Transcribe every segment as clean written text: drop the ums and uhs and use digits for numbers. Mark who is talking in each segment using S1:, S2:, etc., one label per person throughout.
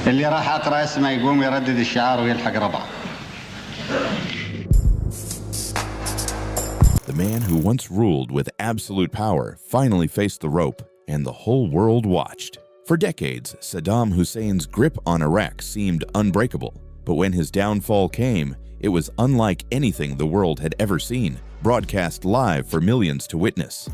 S1: اللي راح أقرأ اسمه يقوم يردد الشعار ويلحق ربعه.
S2: The man who once ruled with absolute power finally faced the rope, and the whole world watched. For decades, Saddam Hussein's grip on Iraq seemed unbreakable, but when his downfall came, it was unlike anything the world had ever seen, broadcast live for millions to witness.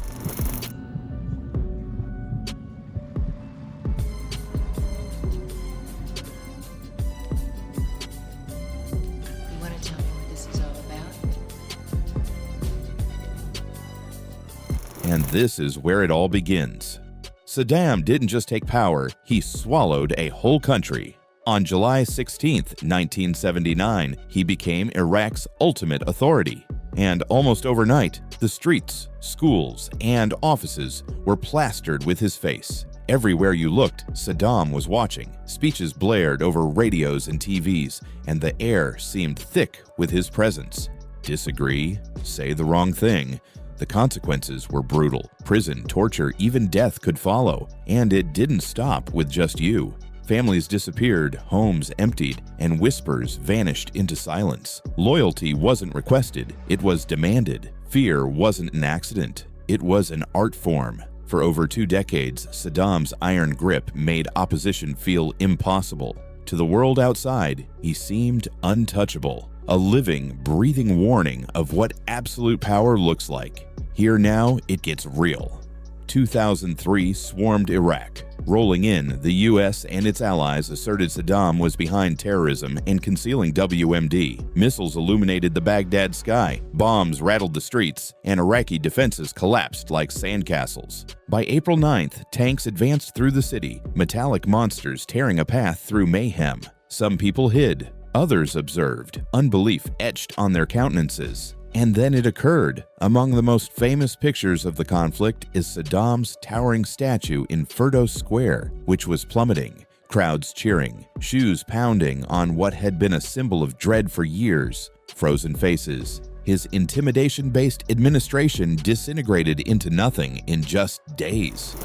S2: And this is where it all begins. Saddam didn't just take power, he swallowed a whole country. On July 16, 1979, he became Iraq's ultimate authority. And almost overnight, the streets, schools, and offices were plastered with his face. Everywhere you looked, Saddam was watching. Speeches blared over radios and TVs, and the air seemed thick with his presence. Disagree? Say the wrong thing. The consequences were brutal. Prison, torture, even death could follow. And it didn't stop with just you. Families disappeared, homes emptied, and whispers vanished into silence. Loyalty wasn't requested, it was demanded. Fear wasn't an accident, it was an art form. For over 2 decades, Saddam's iron grip made opposition feel impossible. To the world outside, he seemed untouchable. A living, breathing warning of what absolute power looks like. Here now, it gets real. 2003 swarmed Iraq. Rolling in, the US and its allies asserted Saddam was behind terrorism and concealing WMD. Missiles illuminated the Baghdad sky, bombs rattled the streets, and Iraqi defenses collapsed like sandcastles. By April 9th, tanks advanced through the city, metallic monsters tearing a path through mayhem. Some people hid. Others observed, unbelief etched on their countenances. And then it occurred. Among the most famous pictures of the conflict is Saddam's towering statue in Firdos Square, which was plummeting, crowds cheering, shoes pounding on what had been a symbol of dread for years, frozen faces. His intimidation-based administration disintegrated into nothing in just days.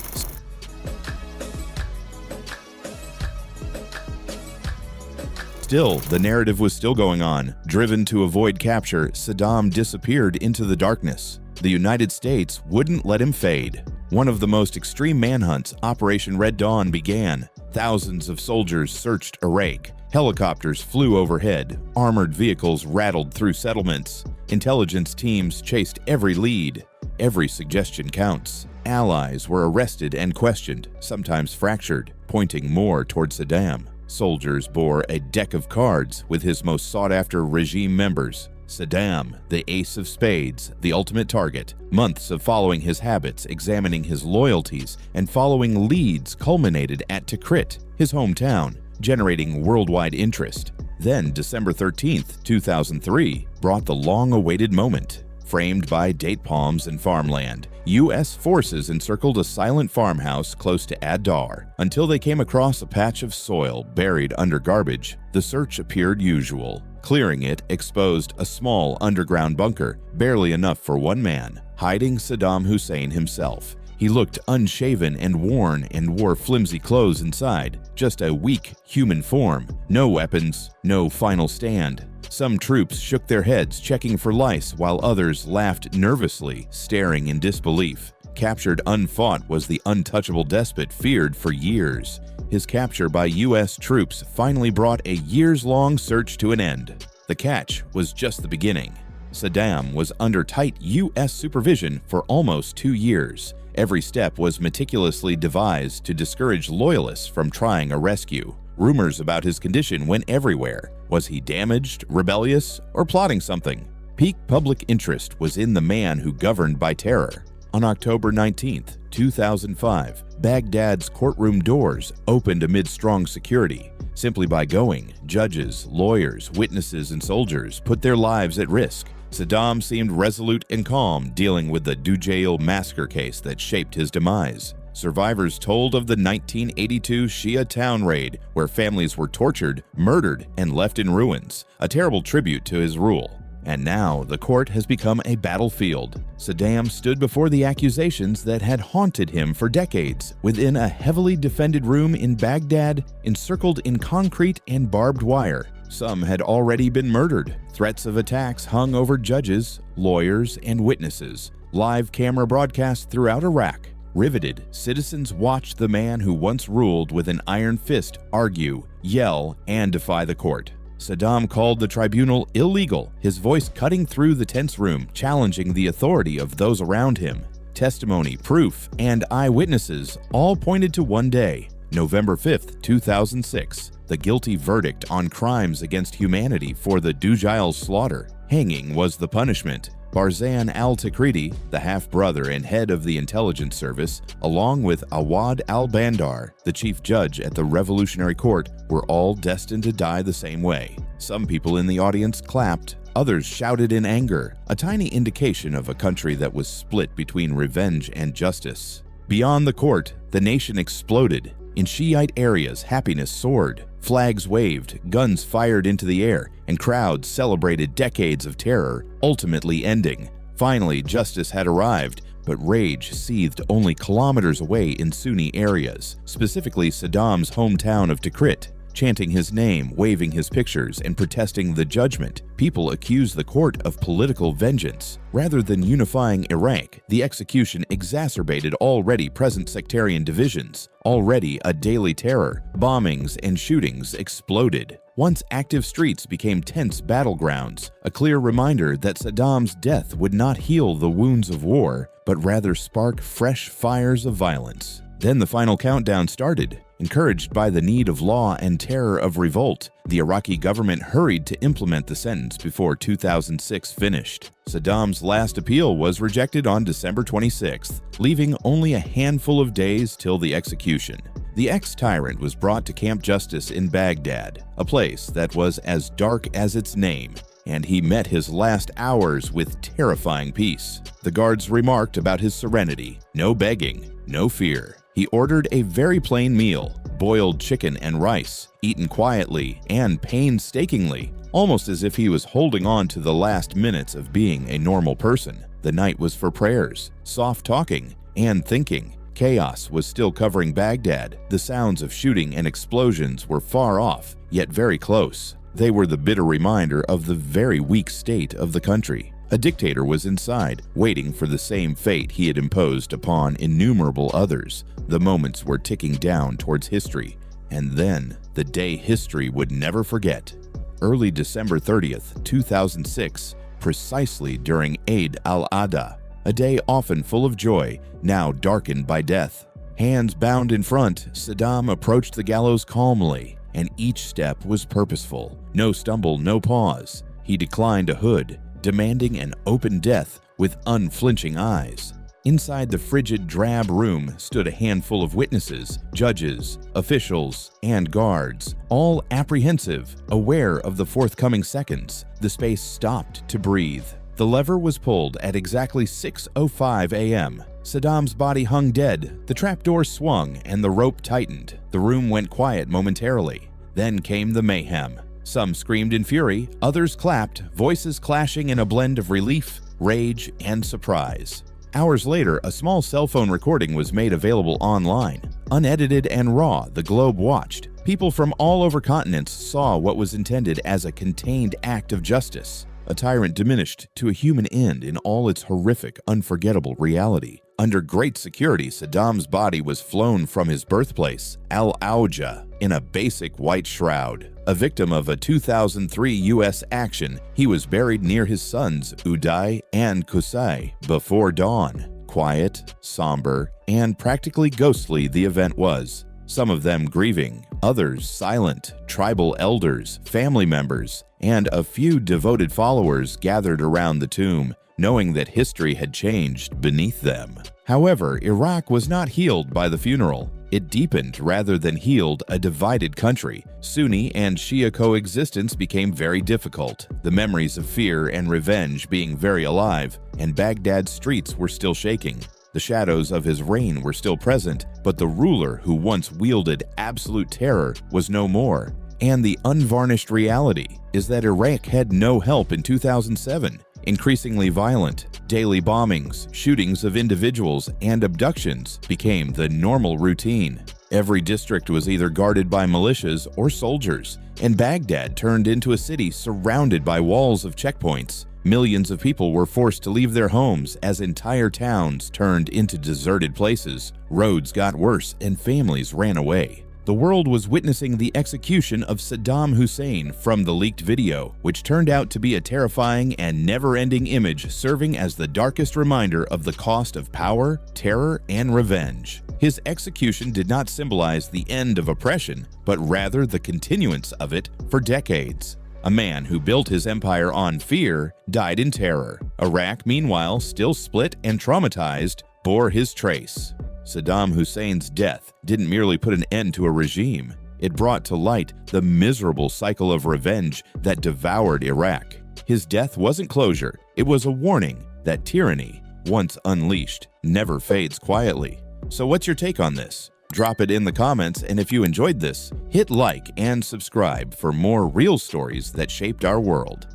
S2: Still, the narrative was still going on. Driven to avoid capture, Saddam disappeared into the darkness. The United States wouldn't let him fade. One of the most extreme manhunts, Operation Red Dawn, began. Thousands of soldiers searched Iraq. Helicopters flew overhead. Armored vehicles rattled through settlements. Intelligence teams chased every lead. Every suggestion counts. Allies were arrested and questioned, sometimes fractured, pointing more toward Saddam. Soldiers bore a deck of cards with his most sought-after regime members. Saddam, the ace of spades, the ultimate target. Months of following his habits, examining his loyalties, and following leads culminated at Tikrit, his hometown, generating worldwide interest. Then December 13th, 2003, brought the long-awaited moment. Framed by date palms and farmland, U.S. forces encircled a silent farmhouse close to Ad-Dar. Until they came across a patch of soil buried under garbage, the search appeared usual. Clearing it exposed a small underground bunker, barely enough for one man, hiding Saddam Hussein himself. He looked unshaven and worn and wore flimsy clothes inside, just a weak human form. No weapons, no final stand. Some troops shook their heads, checking for lice, while others laughed nervously, staring in disbelief. Captured unfought was the untouchable despot feared for years. His capture by U.S. troops finally brought a years-long search to an end. The catch was just the beginning. Saddam was under tight U.S. supervision for almost 2 years. Every step was meticulously devised to discourage loyalists from trying a rescue. Rumors about his condition went everywhere. Was he damaged, rebellious, or plotting something? Peak public interest was in the man who governed by terror. On October 19, 2005, Baghdad's courtroom doors opened amid strong security. Simply by going, judges, lawyers, witnesses, and soldiers put their lives at risk. Saddam seemed resolute and calm, dealing with the Dujail massacre case that shaped his demise. Survivors told of the 1982 Shia town raid, where families were tortured, murdered, and left in ruins, a terrible tribute to his rule. And now the court has become a battlefield. Saddam stood before the accusations that had haunted him for decades within a heavily defended room in Baghdad, encircled in concrete and barbed wire. Some had already been murdered. Threats of attacks hung over judges, lawyers, and witnesses. Live camera broadcasts throughout Iraq. Riveted, citizens watched the man who once ruled with an iron fist argue, yell, and defy the court. Saddam called the tribunal illegal, his voice cutting through the tense room, challenging the authority of those around him. Testimony, proof, and eyewitnesses all pointed to one day, November 5, 2006, the guilty verdict on crimes against humanity for the Dujail slaughter. Hanging was the punishment. Barzan al-Takriti, the half-brother and head of the intelligence service, along with Awad al-Bandar, the chief judge at the Revolutionary Court, were all destined to die the same way. Some people in the audience clapped, others shouted in anger, a tiny indication of a country that was split between revenge and justice. Beyond the court, the nation exploded. In Shiite areas, happiness soared. Flags waved, guns fired into the air, and crowds celebrated decades of terror, ultimately ending. Finally, justice had arrived, but rage seethed only kilometers away in Sunni areas, specifically Saddam's hometown of Tikrit. Chanting his name, waving his pictures, and protesting the judgment, people accused the court of political vengeance. Rather than unifying Iraq, the execution exacerbated already present sectarian divisions. Already a daily terror, bombings and shootings exploded. Once active streets became tense battlegrounds, a clear reminder that Saddam's death would not heal the wounds of war, but rather spark fresh fires of violence. Then the final countdown started. Encouraged by the need of law and terror of revolt, the Iraqi government hurried to implement the sentence before 2006 finished. Saddam's last appeal was rejected on December 26th, leaving only a handful of days till the execution. The ex-tyrant was brought to Camp Justice in Baghdad, a place that was as dark as its name, and he met his last hours with terrifying peace. The guards remarked about his serenity, no begging, no fear. He ordered a very plain meal, boiled chicken and rice, eaten quietly and painstakingly, almost as if he was holding on to the last minutes of being a normal person. The night was for prayers, soft talking, and thinking. Chaos was still covering Baghdad. The sounds of shooting and explosions were far off, yet very close. They were the bitter reminder of the very weak state of the country. A dictator was inside, waiting for the same fate he had imposed upon innumerable others. The moments were ticking down towards history, and then the day history would never forget. Early December 30th, 2006, precisely during Eid al-Adha, a day often full of joy, now darkened by death. Hands bound in front, Saddam approached the gallows calmly, and each step was purposeful. No stumble, no pause. He declined a hood, demanding an open death with unflinching eyes. Inside the frigid, drab room stood a handful of witnesses, judges, officials, and guards, all apprehensive, aware of the forthcoming seconds. The space stopped to breathe. The lever was pulled at exactly 6:05 a.m. Saddam's body hung dead, the trapdoor swung, and the rope tightened. The room went quiet momentarily. Then came the mayhem. Some screamed in fury, others clapped, voices clashing in a blend of relief, rage, and surprise. Hours later, a small cell phone recording was made available online. Unedited and raw, the globe watched. People from all over continents saw what was intended as a contained act of justice. A tyrant diminished to a human end in all its horrific, unforgettable reality. Under great security, Saddam's body was flown from his birthplace, Al-Auja, in a basic white shroud. A victim of a 2003 U.S. action, he was buried near his sons, Uday and Qusay, before dawn. Quiet, somber, and practically ghostly the event was. Some of them grieving, others silent, tribal elders, family members, and a few devoted followers gathered around the tomb, knowing that history had changed beneath them. However, Iraq was not healed by the funeral. It deepened rather than healed a divided country. Sunni and Shia coexistence became very difficult, the memories of fear and revenge being very alive, and Baghdad's streets were still shaking. The shadows of his reign were still present, but the ruler who once wielded absolute terror was no more. And the unvarnished reality is that Iraq had no help in 2007. Increasingly violent, daily bombings, shootings of individuals, and abductions became the normal routine. Every district was either guarded by militias or soldiers, and Baghdad turned into a city surrounded by walls of checkpoints. Millions of people were forced to leave their homes as entire towns turned into deserted places, roads got worse, and families ran away. The world was witnessing the execution of Saddam Hussein from the leaked video, which turned out to be a terrifying and never-ending image serving as the darkest reminder of the cost of power, terror, and revenge. His execution did not symbolize the end of oppression, but rather the continuance of it for decades. A man who built his empire on fear died in terror. Iraq, meanwhile, still split and traumatized, bore his trace. Saddam Hussein's death didn't merely put an end to a regime, it brought to light the miserable cycle of revenge that devoured Iraq. His death wasn't closure, it was a warning that tyranny, once unleashed, never fades quietly. So what's your take on this? Drop it in the comments, and if you enjoyed this, hit like and subscribe for more real stories that shaped our world.